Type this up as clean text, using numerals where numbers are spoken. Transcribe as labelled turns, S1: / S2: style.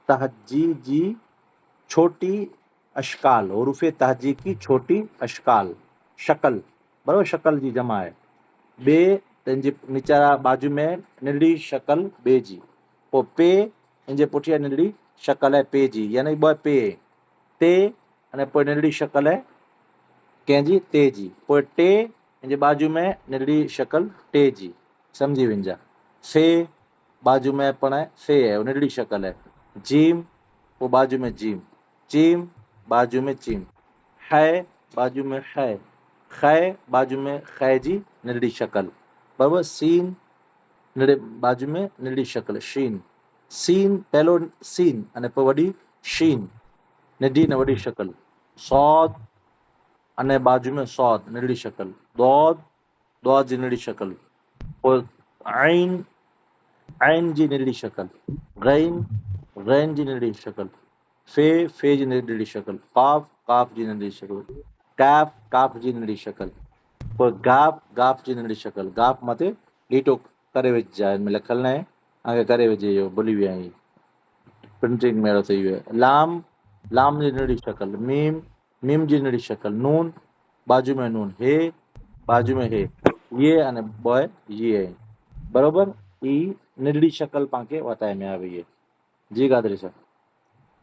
S1: तहजी जी छोटी अशकाल, हरूफे तहजी की छोटी अशकाल, शकल, बराबर, शकल जी जमा है। बे तेंजे नीचारा बाजू में नंढड़ी शकल बे जी, पोइ पे इनजे पुठियां नंढड़ी शकल है पे जी, यानी ॿ पे। ते अने पोइ नंढड़ी शकल है कंहिंजी ते जी, पोइ टे इनजे बाजू में नंढड़ी शकल टे जी, सम्झी वञिजा। फे बाजू में पण फे है, नंढड़ी शकल है। जीम पोइ बाजू में जीम, चीम बाजू में चीम, है बाजू में है, खै बाजू में खै जी नंढड़ी शकल, बराबर। सीन नंढड़े बाजू में नंढड़ी शकल शीन, सीन पहलो सीन अने पोइ वॾी शीन, नंढी ने वॾी शकल। सौद अने बाजू में सौद नंढड़ी शकल, दौद दौद जी नंढड़ी शकल, पोइ आइन आइन जी नंढड़ी शकल, गैन गैन जी नंढड़ी शकल, फे जी नंढड़ी शकल, काफ काफ जी नंढड़ी शकल, काफ काफ जी नंढड़ी शकल, पोइ गाफ गाफ जी नंढड़ी शकल। गाफ मथे लीटो करे विझिजांइ, हिन में लिखल न आहे, आगे करे विझे, इहो भुली विया आहियूं, प्रिंटिंग में अहिड़ो थी वियो आहे। लाम लाम जी नंढड़ी शकल, मीम मीम जी नंढड़ी शकल, नून बाजू में नून, हे बाजू में हे, ये अने ॿ ये आहिनि, बराबर। ई नंढड़ी शकल पाण खे वताए में आहे भई। जी गादरी साहब।